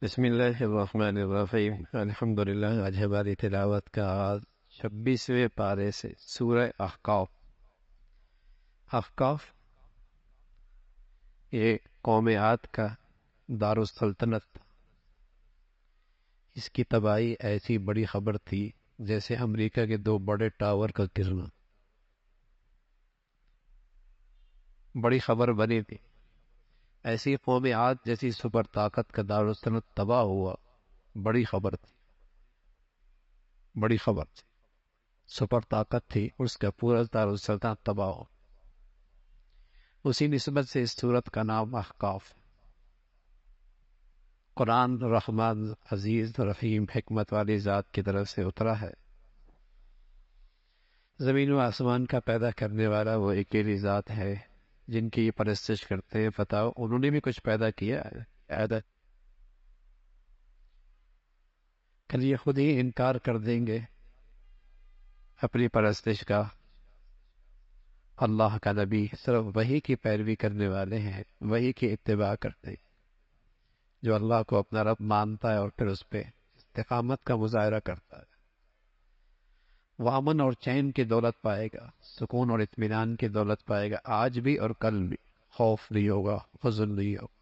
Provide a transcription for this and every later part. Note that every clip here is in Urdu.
بسم اللہ الرحمن الرحیم الحمدللہ۔ آج ہماری تلاوت کا آغاز 26ویں پارے سے سورہ احقاف۔ احقاف یہ قوم عاد کا دارالسلطنت تھا۔ اس کی تباہی ایسی بڑی خبر تھی جیسے امریکہ کے 2 بڑے ٹاور کا گرنا، بڑی خبر بنی تھی۔ ایسی قوم عاد جیسی سپر طاقت کا دارالسلطنت تباہ ہوا، بڑی خبر تھی، بڑی خبر تھی۔ سپر طاقت تھی، اس کا پورا دارالسلطنت تباہ ہو۔ اسی نسبت سے اس سورت کا نام احقاف۔ قرآن رحمان عزیز رحیم حکمت والی ذات کی طرف سے اترا ہے۔ زمین و آسمان کا پیدا کرنے والا وہ اکیلی ذات ہے جن کی یہ پرستش کرتے ہیں۔ بتاؤ انہوں نے بھی کچھ پیدا کیا ہے؟ کل یہ خود ہی انکار کر دیں گے اپنی پرستش کا۔ اللہ کا نبی صرف وہی کی پیروی کرنے والے ہیں، وہی کی اتباع کرتے ہیں، جو اللہ کو اپنا رب مانتا ہے اور پھر اس پہ استقامت کا مظاہرہ کرتا ہے۔ وہ امن اور چین کی دولت پائے گا، سکون اور اطمینان کی دولت پائے گا، آج بھی اور کل بھی۔ خوف نہیں ہوگا، حزن نہیں ہوگا۔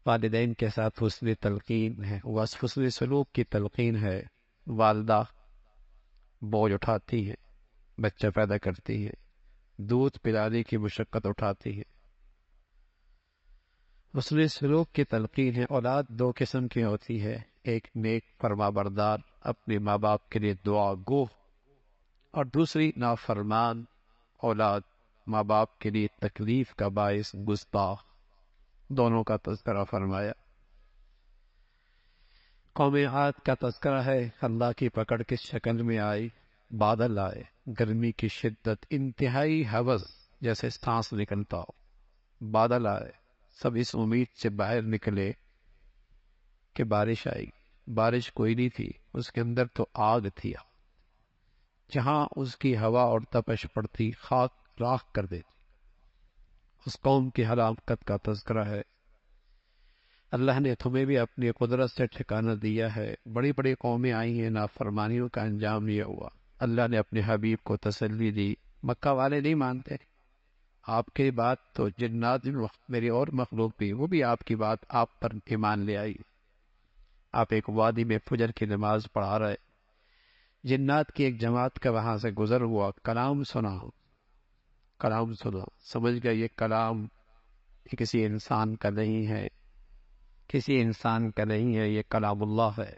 والدین کے ساتھ حسن تلقین ہے، حسن سلوک کی تلقین ہے۔ والدہ بوجھ اٹھاتی ہے، بچہ پیدا کرتی ہے، دودھ پلانے کی مشقت اٹھاتی ہے۔ حسن سلوک کی تلقین ہے۔ اولاد 2 قسم کی ہوتی ہے، ایک نیک فرما بردار اپنے ماں باپ کے لیے دعا گو، اور دوسری نافرمان اولاد ماں باپ کے لیے تکلیف کا باعث گستاخ۔ دونوں کا تذکرہ فرمایا۔ قوم عاد کا تذکرہ ہے۔ اللہ کی پکڑ کس شکل میں آئی؟ بادل آئے، گرمی کی شدت، انتہائی ہوس، جیسے سانس نکلتا ہو۔ بادل آئے، سب اس امید سے باہر نکلے کہ بارش آئے گی۔ بارش کوئی نہیں تھی، اس کے اندر تو آگ تھی۔ جہاں اس کی ہوا اور تپش پڑتی، خاک راکھ کر دیتی۔ اس قوم کی ہلاکت کا تذکرہ ہے۔ اللہ نے تمہیں بھی اپنی قدرت سے ٹھکانہ دیا ہے۔ بڑی بڑی قومیں آئی ہیں، نافرمانیوں کا انجام یہ ہوا۔ اللہ نے اپنے حبیب کو تسلی دی۔ مکہ والے نہیں مانتے آپ کی بات، تو جنات میری اور مخلوق بھی، وہ بھی آپ کی بات، آپ پر ایمان لے آئی۔ آپ ایک وادی میں فجر کی نماز پڑھا رہے، جنات کی ایک جماعت کا وہاں سے گزر ہوا، کلام سنا، کلام سنا، سمجھ گیا یہ کلام یہ کسی انسان کا نہیں ہے، کسی انسان کا نہیں ہے، یہ کلام اللہ ہے۔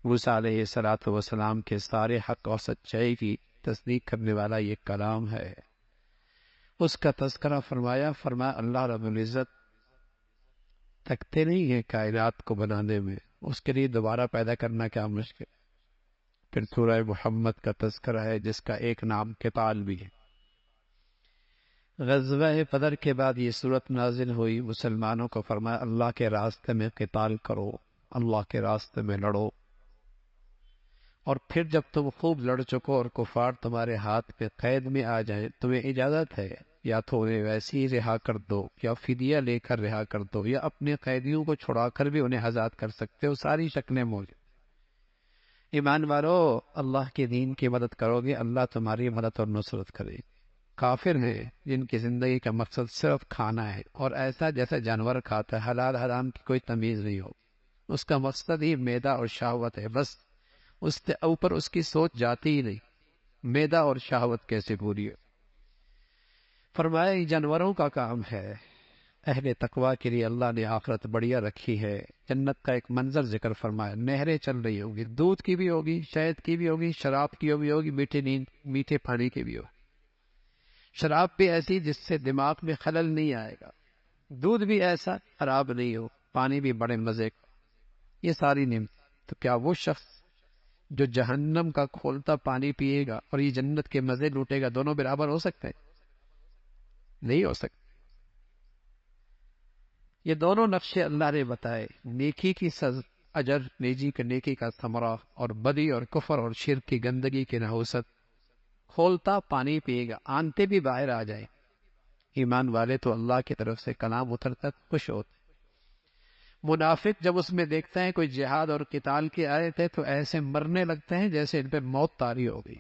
موسیٰ علیہ السلام کے سارے حق اور سچائی کی تصدیق کرنے والا یہ کلام ہے۔ اس کا تذکرہ فرمایا اللہ رب العزت تھکتے نہیں ہیں کائنات کو بنانے میں، اس کے لیے دوبارہ پیدا کرنا کیا مشکل۔ پھر سورہ محمد کا تذکرہ ہے، جس کا ایک نام قتال بھی ہے۔ غزوہ بدر کے بعد یہ صورت نازل ہوئی، مسلمانوں کو فرمایا اللہ کے راستے میں قتال کرو، اللہ کے راستے میں لڑو، اور پھر جب تم خوب لڑ چکو اور کفار تمہارے ہاتھ پہ قید میں آ جائیں، تمہیں اجازت ہے یا تو انہیں ویسے ہی رہا کر دو، یا فدیہ لے کر رہا کر دو، یا اپنے قیدیوں کو چھڑا کر بھی انہیں آزاد کر سکتے ہو۔ ساری شکلیں موجود۔ ایمان والو، اللہ کے دین کی مدد کرو گے، اللہ تمہاری مدد اور نصرت کرے گی۔ کافر ہیں جن کی زندگی کا مقصد صرف کھانا ہے، اور ایسا جیسا جانور کھاتا ہے، حلال حرام کی کوئی تمیز نہیں ہو، اس کا مقصد ہی معدہ اور شہوت ہے، بس اس سے اوپر اس کی سوچ جاتی ہی نہیں۔ معدہ اور شہوت کیسے پوری ہے؟ فرمایا یہ جانوروں کا کام ہے۔ اہل تقوی کے لیے اللہ نے آخرت بڑھیا رکھی ہے۔ جنت کا ایک منظر ذکر فرمایا، نہریں چل رہی ہوگی، دودھ کی بھی ہوگی، شہد کی بھی ہوگی، شراب کی بھی ہوگی، میٹھے پانی کی بھی ہوگی۔ شراب بھی ایسی جس سے دماغ میں خلل نہیں آئے گا، دودھ بھی ایسا خراب نہیں ہو، پانی بھی بڑے مزے کا۔ یہ ساری نعمت، تو کیا وہ شخص جو جہنم کا کھولتا پانی پیے گا اور یہ جنت کے مزے لوٹے گا، دونوں برابر ہو سکتے ہیں؟ نہیں ہو سکتے۔ یہ دونوں نقشے اللہ نے بتائے، نیکی کی اجر، نیکی کا ثمرہ، اور بدی اور کفر اور شرک کی گندگی کی نحوست۔ کھولتا پانی پیے گا، آنتے بھی باہر آ جائے۔ ایمان والے تو اللہ کی طرف سے کلام اترتا خوش ہوتے۔ منافق جب اس میں دیکھتے ہیں کوئی جہاد اور قتال کی آیت ہے تو ایسے مرنے لگتے ہیں جیسے ان پہ موت طاری ہو گئی.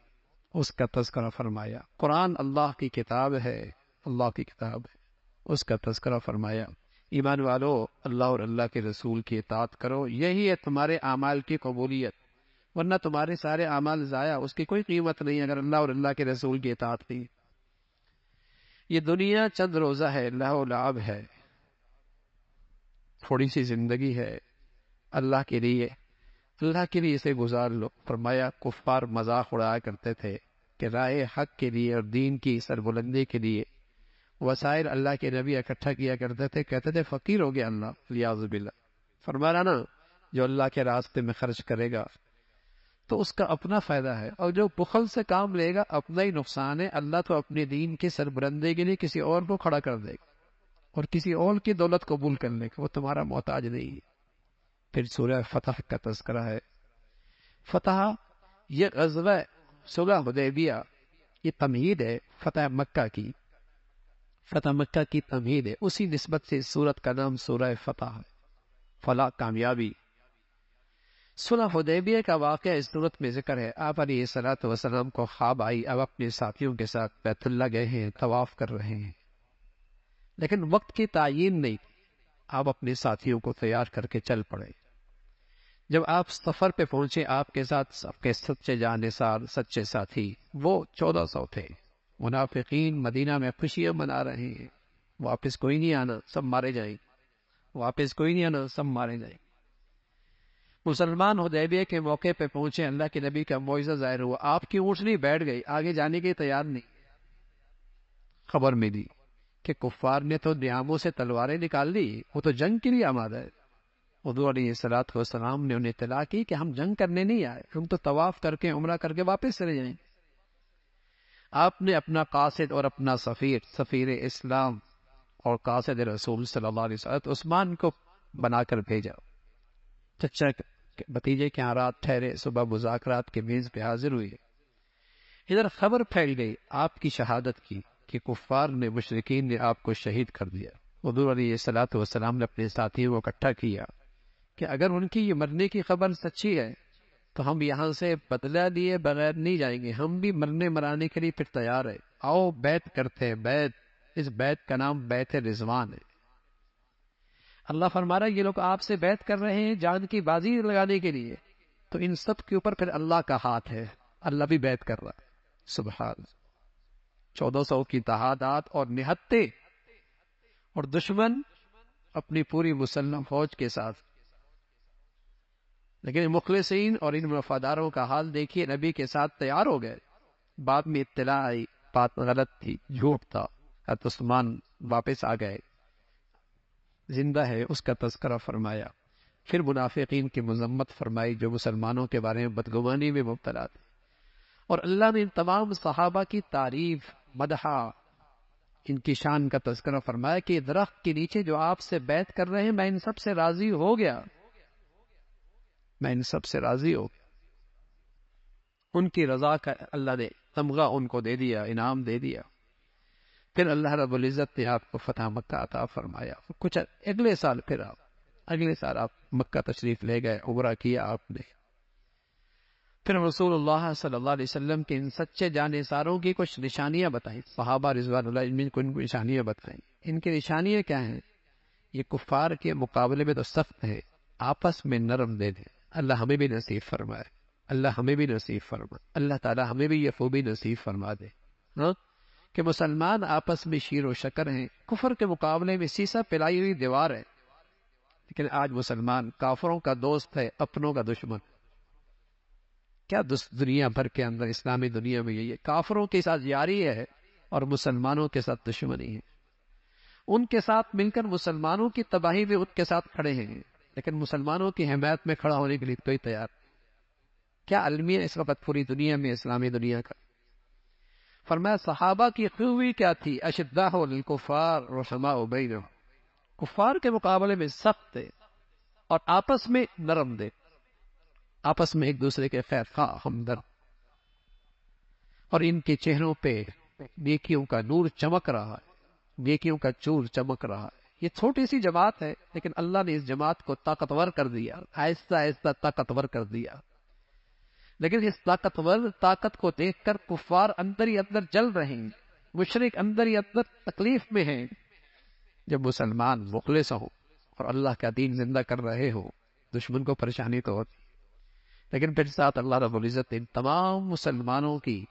اس کا تذکرہ فرمایا. قرآن اللہ کی کتاب ہے، اللہ کی کتاب ہے، اس کا تذکرہ فرمایا. ایمان والو، اللہ اور اللہ کے رسول کی اطاعت کرو، یہی ہے تمہارے اعمال کی قبولیت، ورنہ تمہارے سارے اعمال ضائع، اس کی کوئی قیمت نہیں اگر اللہ اور اللہ کے رسول کی اطاعت نہیں. یہ دنیا چند روزہ ہے، لہو لعب ہے، تھوڑی سی زندگی ہے، اللہ کے لیے اسے گزار لو. فرمایا کفار مذاق اڑایا کرتے تھے کہ راہ حق کے لیے اور دین کی سربلندی کے لیے وسائل اللہ کے نبی اکٹھا کیا کرتے تھے، کہتے تھے فقیر ہو گیا اللہ، لیاذ باللہ. فرمایا نا جو اللہ کے راستے میں خرچ کرے گا تو اس کا اپنا فائدہ ہے، اور جو بخل سے کام لے گا اپنا ہی نقصان ہے. اللہ تو اپنے دین کی سربلندی کے لیے کسی اور کو کھڑا کر دے گا اور کسی اور کی دولت قبول کرنے کا، وہ تمہارا محتاج نہیں ہے. پھر سورہ فتح کا تذکرہ ہے. فتح یہ غزوہ صلح حدیبیہ، یہ تمہید ہے فتح مکہ کی، فتح مکہ کی تمہید ہے. اسی نسبت سے اس سورت کا نام سورہ فتح ہے، فلاح کامیابی. صلح حدیبیہ کا واقعہ اس صورت میں ذکر ہے. آپ علیہ الصلوۃ والسلام کو خواب آئی، اب اپنے ساتھیوں کے ساتھ بیت اللہ گئے ہیں، طواف کر رہے ہیں، لیکن وقت کی تعیین نہیں. آپ اپنے ساتھیوں کو تیار کر کے چل پڑے. جب آپ سفر پہ پہنچے، آپ کے ساتھ سب کے سچے جانثار سچے ساتھی وہ 1400 تھے. منافقین مدینہ میں خوشیاں منا رہے ہیں، واپس کوئی نہیں آنا، سب مارے جائیں، واپس کوئی نہیں آنا، سب مارے جائیں. مسلمان حدیبیہ کے موقع پہ پہنچے، اللہ کے نبی کا معجزہ ظاہر ہوا. آپ کی اونٹنی بیٹھ گئی، آگے جانے کے تیار نہیں. خبر ملی کہ کفار نے تو نیاموں سے تلواریں نکال لی، وہ تو جنگ کے لیے آمادہ ہے. حضور علیہ الصلوۃ والسلام نے انہیں اطلاع کی کہ ہم جنگ کرنے نہیں آئے، ہم تو طواف کر کے عمرہ کر کے واپس چلے جائیں. آپ نے اپنا قاصد اور اپنا سفیر اسلام اور قاصد رسول صلی اللہ علیہ وسلم عثمان کو بنا کر بھیجا. چچا بھتیجے کے یہاں رات ٹھہرے، صبح مذاکرات کے میز پہ حاضر ہوئے. ادھر خبر پھیل گئی آپ کی شہادت کی کہ کفار نے، مشرکین نے آپ کو شہید کر دیا. حضور علیہ الصلوۃ والسلام نے اپنے ساتھیوں کو اکٹھا کیا کہ اگر ان کی یہ مرنے کی خبر سچی ہے تو ہم یہاں سے بدلہ لیے بغیر نہیں جائیں گے، ہم بھی مرنے مرانے کے لیے پھر تیار ہے. آؤ بیعت کرتے ہیں. بیعت، اس بیعت کا نام بیعت رضوان ہے. اللہ فرما رہا ہے یہ لوگ آپ سے بیعت کر رہے ہیں جان کی بازی لگانے کے لیے، تو ان سب کے اوپر پھر اللہ کا ہاتھ ہے، اللہ بھی بیعت کر رہا ہے. سبحان. 1400 کی تعداد اور نہتے، اور دشمن اپنی پوری مسلح فوج کے ساتھ. لیکن مخلصین اور ان وفاداروں کا حال دیکھیے، نبی کے ساتھ تیار ہو گئے. بعد میں اطلاع آئی بات غلط تھی، جھوٹ تھا. حضرت عثمان واپس آ گئے، زندہ ہے، اس کا تذکرہ فرمایا. پھر منافقین کی مذمت فرمائی جو مسلمانوں کے بارے میں بدگمانی میں مبتلا تھے. اور اللہ نے ان تمام صحابہ کی تعریف، مدح، ان کی شان کا تذکرہ فرمایا کہ درخت کے نیچے جو آپ سے بیعت کر رہے ہیں میں ان سب سے راضی ہو گیا، میں ان سب سے راضی ہو گیا. ان کی رضا کا اللہ نے تمغہ ان کو دے دیا، انعام دے دیا. پھر اللہ رب العزت نے آپ کو فتح مکہ عطا فرمایا. کچھ اگلے سال آپ مکہ تشریف لے گئے، عمرہ کیا آپ نے. پھر رسول اللہ صلی اللہ علیہ وسلم کے ان سچے جانثاروں کی کچھ نشانیاں بتائیں. صحابہ رضوان اللہ علیہم کو ان کو نشانیاں بتائیں. ان کی نشانیاں کیا ہیں؟ یہ کفار کے مقابلے میں تو سخت ہے، آپس میں نرم دے دیں. اللہ ہمیں بھی نصیب فرمائے، اللہ ہمیں بھی نصیب فرمائے، اللہ تعالی ہمیں بھی یہ خوبی نصیب فرما دے کہ مسلمان آپس میں شیر و شکر ہیں. کفر کے مقابلے میں سیسا پلائی ہوئی دیوار ہے، لیکن آج مسلمان کافروں کا دوست ہے، اپنوں کا دشمن. کیا دنیا بھر کے اندر، اسلامی دنیا میں یہ کافروں کے ساتھ یاری ہے اور مسلمانوں کے ساتھ دشمنی ہے. ان کے ساتھ مل کر مسلمانوں کی تباہی میں ان کے ساتھ کھڑے ہیں، لیکن مسلمانوں کی حمایت میں کھڑا ہونے کے لیے کوئی تیار. کیا المیہ اس وقت پوری دنیا میں، اسلامی دنیا کا. فرمایا صحابہ کی خوبی کیا تھی؟ اشداء للکفار رحماء بینہم، کفار کے مقابلے میں سخت تھے اور آپس میں نرم دے، آپس میں ایک دوسرے کے خیر خواہ، ہمدرد. اور ان کے چہروں پہ نیکیوں کا نور چمک رہا ہے، نیکیوں کا چور چمک رہا ہے. یہ چھوٹی سی جماعت ہے لیکن اللہ نے اس جماعت کو طاقتور کر دیا، آہستہ آہستہ طاقتور کر دیا. لیکن اس طاقتور طاقت کو دیکھ کر کفار اندر ہی اندر جل رہے ہیں، مشرک اندر ہی اندر تکلیف میں ہیں. جب مسلمان مخلص ہو اور اللہ کا دین زندہ کر رہے ہو، دشمن کو پریشانی تو ہوتی، لیکن پھر ساتھ اللہ رب العزت ان تمام مسلمانوں کی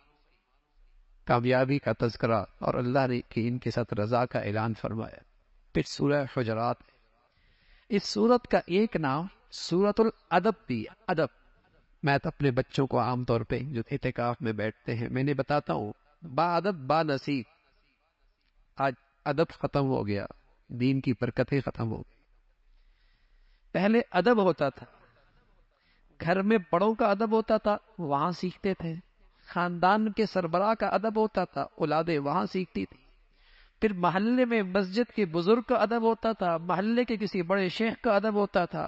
کامیابی کا تذکرہ اور اللہ نے کی ان کے ساتھ رضا کا اعلان فرمایا. پھر سورہ حجرات، اس سورت کا ایک نام سورۃ الادب بھی ہے. ادب، میں تو اپنے بچوں کو عام طور پہ جو اعتکاف میں بیٹھتے ہیں میں نے بتاتا ہوں، با ادب با نصیب. آج ادب ختم ہو گیا، دین کی برکتیں ختم ہو گئی. پہلے ادب ہوتا تھا، گھر میں بڑوں کا ادب ہوتا تھا، وہاں سیکھتے تھے. خاندان کے سربراہ کا ادب ہوتا تھا، اولادیں وہاں سیکھتی تھی. پھر محلے میں مسجد کے بزرگ کا ادب ہوتا تھا، محلے کے کسی بڑے شیخ کا ادب ہوتا تھا،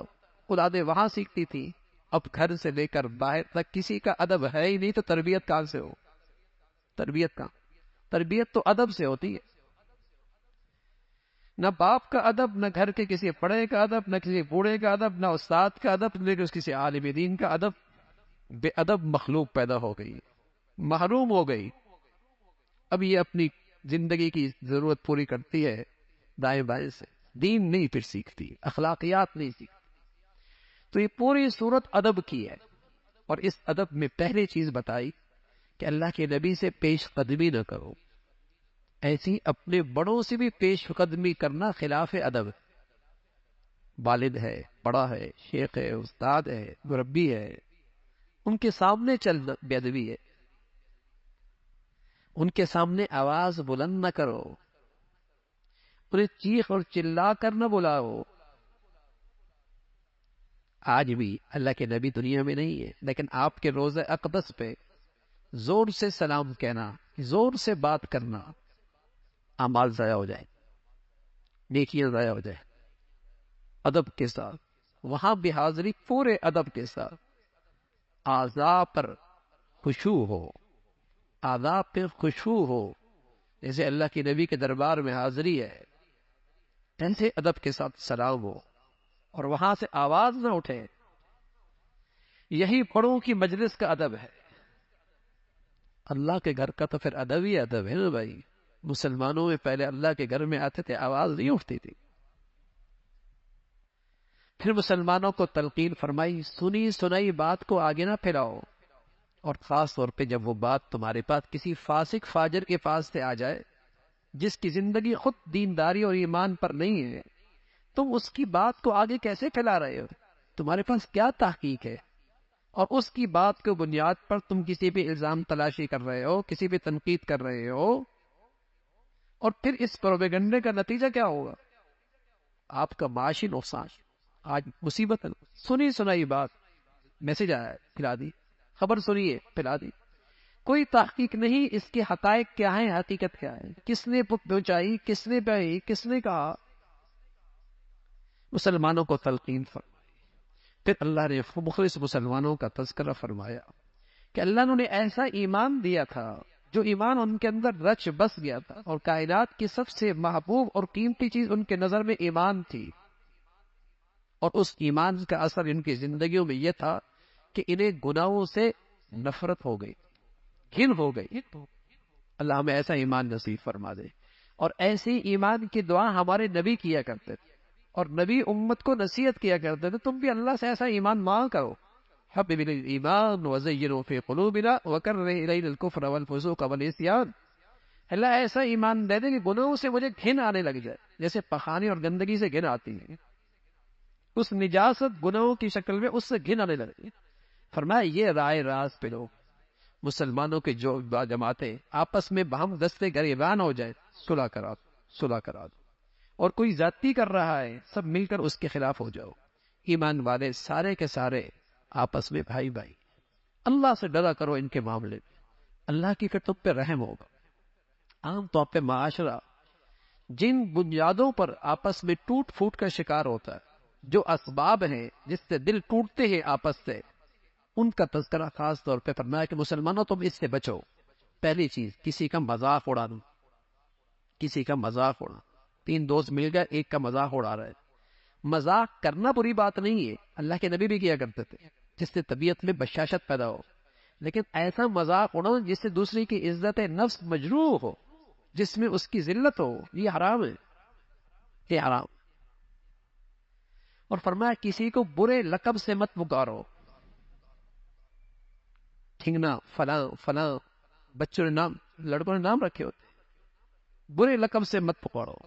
اولادیں وہاں سیکھتی تھی. اب گھر سے لے کر باہر تک کسی کا ادب ہے ہی نہیں، تو تربیت کہاں سے ہو؟ تربیت کہاں؟ تربیت تو ادب سے ہوتی ہے. نہ باپ کا ادب، نہ گھر کے کسی بڑے کا ادب، نہ کسی بوڑھے کا ادب، نہ استاد کا ادب، نہ کسی عالم دین کا ادب. بے ادب مخلوق پیدا ہو گئی، محروم ہو گئی. اب یہ اپنی زندگی کی ضرورت پوری کرتی ہے دائیں بائیں سے، دین نہیں پھر سیکھتی، اخلاقیات نہیں سیکھتی. تو یہ پوری صورت ادب کی ہے. اور اس ادب میں پہلی چیز بتائی کہ اللہ کے نبی سے پیش قدمی نہ کرو. ایسی اپنے بڑوں سے بھی پیش قدمی کرنا خلاف ادب ہے. والد ہے، بڑا ہے، شیخ ہے، استاد ہے، مربی ہے، ان کے سامنے چلنا بے ادبی ہے. ان کے سامنے آواز بلند نہ کرو، انہیں چیخ اور چلا کر نہ بلاؤ. آج بھی اللہ کے نبی دنیا میں نہیں ہے، لیکن آپ کے روضہ اقدس پہ زور سے سلام کہنا، زور سے بات کرنا، اعمال ضائع ہو جائے، نیکیاں ضائع ہو جائے. ادب کے ساتھ وہاں بھی حاضری پورے ادب کے ساتھ، اعضاء پر خشوع ہو، اعضاء پہ خشوع ہو. جیسے اللہ کے نبی کے دربار میں حاضری ہے، ایسے ادب کے ساتھ سلام ہو اور وہاں سے آواز نہ اٹھے. یہی بڑوں کی مجلس کا ادب ہے. اللہ کے گھر کا تو پھر ادب ہی ادب ہے نا بھائی. مسلمانوں میں پہلے اللہ کے گھر میں آتے تھے، آواز نہیں اٹھتی تھی. پھر مسلمانوں کو تلقین فرمائی، سنی سنائی بات کو آگے نہ پھیلاؤ. اور خاص طور پہ جب وہ بات تمہارے پاس کسی فاسق فاجر کے پاس سے آ جائے، جس کی زندگی خود دینداری اور ایمان پر نہیں ہے، تم اس کی بات کو آگے کیسے پھیلا رہے ہو؟ تمہارے پاس کیا تحقیق ہے؟ اور اس کی بات کو بنیاد پر تم کسی بھی الزام تلاشی کر رہے ہو، کسی بھی تنقید کر رہے ہو. اور پھر اس پروپیگنڈے کا نتیجہ کیا ہوگا؟ آپ کا معاشی نقصان. آج مصیبت ہے. سنی سنائی بات، میسج آیا پھیلا دی، خبر سنیے پھیلا دی، کوئی تحقیق نہیں اس کے حقائق کیا ہیں، حقیقت کیا ہے، کس نے پہنچائی، کس نے پہی، کس نے کہا. مسلمانوں کو تلقین فرمائی. پھر اللہ نے مخلص مسلمانوں کا تذکرہ فرمایا کہ اللہ نے ایسا ایمان دیا تھا جو ایمان ان کے اندر رچ بس گیا تھا، اور کائنات کی سب سے محبوب اور قیمتی چیز ان کے نظر میں ایمان تھی. اور اس ایمان کا اثر ان کی زندگیوں میں یہ تھا کہ انہیں گناہوں سے نفرت ہو گئی، گھن ہو گئی. اللہ ہمیں ایسا ایمان نصیب فرما دے. اور ایسی ایمان کی دعا ہمارے نبی کیا کرتے تھے، اور نبی امت کو نصیحت کیا کرتے تھے، تم بھی اللہ سے ایسا ایمان مانگ کرو. حبب الینا الایمان وزینہ فی قلوبنا وکرہ الینا الکفر والفسوق والعصیان. اللہ ایسا ایمان دے دے کہ گناہوں سے مجھے گھن آنے لگ جائے، جیسے پخانے اور گندگی سے گھن آتی ہے، اس نجاست گناہوں کی شکل میں اس سے گھن آنے لگے. فرمایا یہ رائے راست پہ لوگ، مسلمانوں کے جو جماعتیں آپس میں باہم دستے گریبان ہو جائے، صلح کرا دو، صلح کرا دو. اور کوئی زیادتی کر رہا ہے، سب مل کر اس کے خلاف ہو جاؤ. ایمان والے سارے کے سارے آپس میں بھائی بھائی. اللہ سے ڈرا کرو ان کے معاملے میں، اللہ کی پھر تم پہ رحم ہوگا. عام طور پہ معاشرہ جن بنیادوں پر آپس میں ٹوٹ پھوٹ کا شکار ہوتا ہے، جو اسباب ہیں جس سے دل ٹوٹتے ہیں آپس سے، ان کا تذکرہ خاص طور پہ فرمایا کہ مسلمانوں تم اس سے بچو. پہلی چیز، کسی کا مذاق اڑانا، کسی کا مذاق اڑانا. 3 دوست مل گئے، ایک کا مذاق اڑا رہا ہے. مذاق کرنا بری بات نہیں ہے، اللہ کے نبی بھی کیا کرتے تھے، جس سے طبیعت میں بشاشت پیدا ہو. لیکن ایسا مذاق اڑانا جس سے دوسری کی عزت نفس مجروح ہو، جس میں اس کی ذلت ہو، یہ حرام ہے، یہ حرام. اور فرمایا کسی کو برے لقب سے مت پکارو. ٹھنگنا، فلاں فلاں، بچوں نے نام، لڑکوں نے نام رکھے ہوتے، برے لقب سے مت پکارو.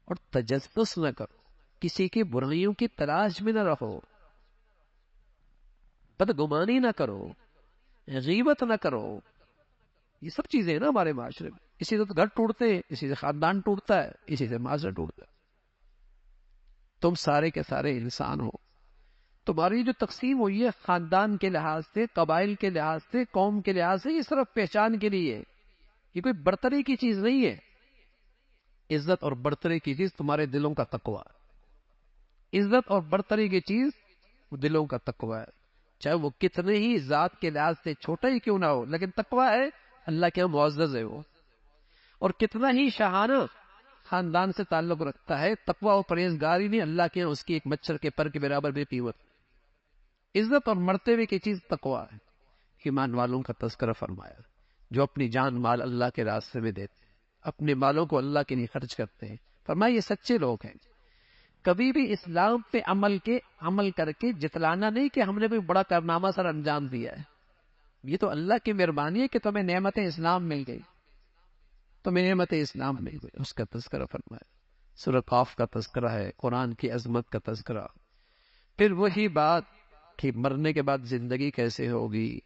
اور تجسس نہ کرو، کسی کی برائیوں کی تلاش میں نہ رہو، بدگمانی نہ کرو، غیبت نہ کرو. یہ سب چیزیں ہیں نا ہمارے معاشرے میں. اسی سے تو گھر ٹوٹتے ہیں، اسی سے خاندان ٹوٹتا ہے، اسی سے معاشرہ ٹوٹتا ہے. تم سارے کے سارے انسان ہو. تمہاری جو تقسیم ہوئی ہے خاندان کے لحاظ سے، قبائل کے لحاظ سے، قوم کے لحاظ سے، یہ صرف پہچان کے لیے ہے، یہ کوئی برتری کی چیز نہیں ہے. عزت اور برتری کی چیز تمہارے دلوں کا تقوی ہے. عزت اور برتری کی چیز وہ دلوں کا تقوی ہے، چاہے وہ کتنے ہی ذات کے لحاظ سے چھوٹا ہی کیوں نہ ہو، لیکن تقوی ہے، اللہ کے یہاں معزز ہے وہ. اور کتنا ہی شاہانہ خاندان سے تعلق رکھتا ہے، تقوی اور پرہیزگاری نہیں، اللہ کے یہاں اس کی ایک مچھر کے پر کے برابر بھی قیمت. عزت اور مرتبے کی چیز تقوی ہے. ایمان والوں کا تذکرہ فرمایا جو اپنی جان مال اللہ کے راستے میں دیتے ہیں، اپنے مالوں کو اللہ کے لیے خرچ کرتے ہیں. فرمایا یہ سچے لوگ ہیں. کبھی بھی اسلام پہ عمل کر کے جتلانا نہیں کہ ہم نے کوئی بڑا کارنامہ سر انجام دیا ہے. یہ تو اللہ کی مہربانی ہے کہ تمہیں نعمت اسلام مل گئی، تمہیں نعمت اسلام مل گئی. اس کا تذکرہ فرمایا. سورہ قاف کا تذکرہ ہے، قرآن کی عظمت کا تذکرہ. پھر وہی بات کہ مرنے کے بعد زندگی کیسے ہوگی،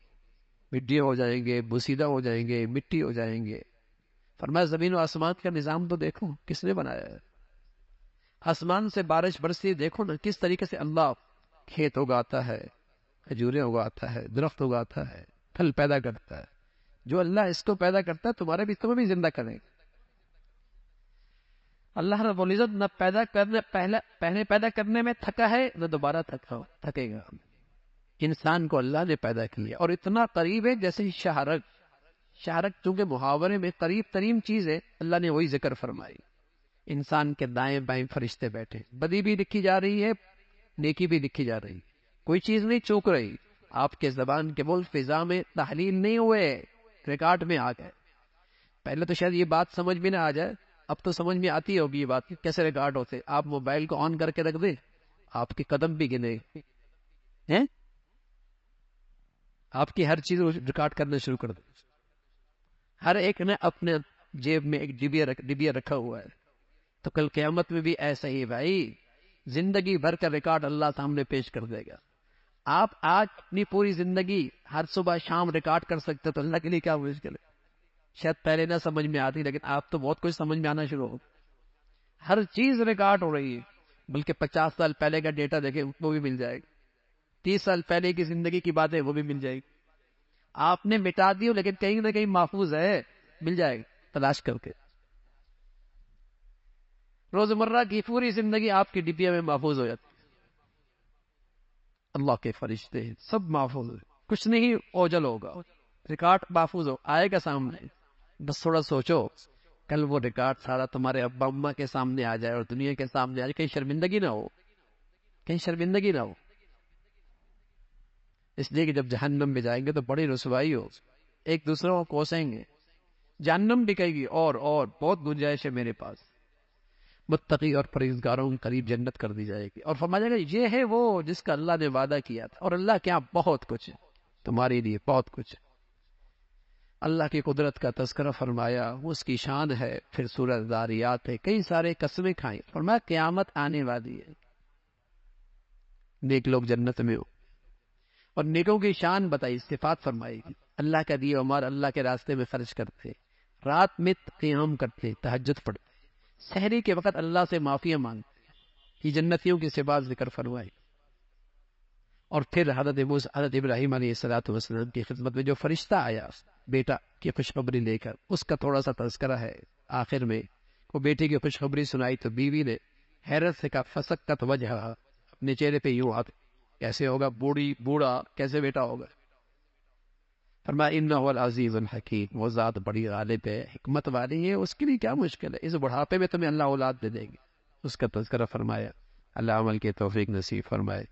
مٹی ہو جائیں گے، بوسیدہ ہو جائیں گے، مٹی ہو جائیں گے. فرمایا زمین و آسمان کا نظام تو دیکھو کس نے بنایا ہے. آسمان سے بارش برستی ہے، دیکھو نا کس طریقے سے اللہ کھیت اگاتا ہے، کھجوریں اگاتا ہے، درخت اگاتا ہے، پھل پیدا کرتا ہے. جو اللہ اس کو پیدا کرتا ہے تمہیں بھی زندہ کرے گا. اللہ رب العزت نہ پہلے پیدا کرنے میں تھکا ہے، نہ دوبارہ تھکے گا. انسان کو اللہ نے پیدا کیا اور اتنا قریب ہے جیسے شہرک چونکہ محاورے میں قریب ترین چیز ہے، اللہ نے وہی ذکر فرمائی. انسان کے دائیں بائیں فرشتے بیٹھے، بدی بھی لکھی جا رہی ہے، نیکی بھی لکھی جا رہی ہے، کوئی چیز نہیں چوک رہی. آپ کے زبان کے بول فضا میں تحلیل نہیں ہوئے، ریکارڈ میں آ گئے. پہلے تو شاید یہ بات سمجھ میں نہ آ جائے، اب تو سمجھ میں آتی ہوگی یہ بات کیسے ریکارڈ ہوتے. آپ موبائل کو آن کر کے رکھ دیں، آپ کے قدم بھی گنے ہیں، آپ کی ہر چیز ریکارڈ کرنا شروع کر دیں. ہر ایک نے اپنے جیب میں ایک ڈبیا رکھا ہوا ہے. تو کل قیامت میں بھی ایسا ہی بھائی، زندگی بھر کا ریکارڈ اللہ سامنے پیش کر دے گا. آپ آج اپنی پوری زندگی ہر صبح شام ریکارڈ کر سکتے تو اللہ کے لیے کیا مشکل ہے. شاید پہلے نہ سمجھ میں آتی، لیکن آپ تو بہت کچھ سمجھ میں آنا شروع ہو. ہر چیز ریکارڈ ہو رہی ہے، بلکہ 50 سال پہلے کا ڈیٹا دیکھیں وہ بھی مل جائے گا. 30 سال پہلے کی زندگی کی باتیں وہ بھی مل جائے گی. آپ نے مٹا دی ہو لیکن کہیں نہ کہیں محفوظ ہے، مل جائے گا تلاش کر کے. روزمرہ کی پوری زندگی آپ کی ڈبیا میں محفوظ ہو جاتی. اللہ کے فرشتے سب محفوظ ہے، کچھ نہیں اوجل ہوگا، ریکارڈ محفوظ آئے گا سامنے. بس تھوڑا سوچو کل وہ ریکارڈ سارا تمہارے ابا اماں کے سامنے آ جائے اور دنیا کے سامنے آ جائے، کہیں شرمندگی نہ ہو، کہیں شرمندگی نہ ہو. اس لیے کہ جب جہنم میں جائیں گے تو بڑی رسوائی ہو، ایک دوسرے کو کوسیں گے. جہنم بھی کہے گی اور بہت گنجائش ہے میرے پاس. متقی اور پرہیزگاروں کے قریب جنت کر دی جائے گی اور فرمایا جائے گا یہ ہے وہ جس کا اللہ نے وعدہ کیا تھا. اور اللہ کے یہاں بہت کچھ ہے تمہارے لیے، بہت کچھ ہے. اللہ کی قدرت کا تذکرہ فرمایا، وہ اس کی شان ہے. پھر سورہ ذاریات ہے، کئی سارے قسمیں کھائیں. فرمایا قیامت آنے والی ہے، نیک لوگ جنت میں ہو. اور نیکوں کی شان بتائی، صفات فرمائی. اللہ کا دیا عمر اللہ کے راستے میں خرچ کرتے، رات میں قیام کرتے، تہجد پڑھتے، سحری کے وقت اللہ سے معافی مانگتے. یہ جنتیوں کی صفات ذکر فرمائی. اور پھر حضرت ابراہیم علیہ السلام کی خدمت میں جو فرشتہ آیا بیٹا کی خوشخبری لے کر، اس کا تھوڑا سا تذکرہ ہے. آخر میں وہ بیٹے کی خوشخبری سنائی تو بیوی نے حیرت سے کہا فسکت وجہ، اپنے چہرے پہ یوں ہاتھ، کیسے ہوگا بوڑھا کیسے بیٹا ہوگا. فرمایا انہ العزیز الحکیم، وہ ذات بڑی غالب ہے، حکمت والی ہے، اس کے لیے کیا مشکل ہے، اس بڑھاپے میں تمہیں اللہ اولاد دے دے گی۔ اس کا تذکرہ فرمایا۔ اللہ عمل کی توفیق نصیب فرمائے۔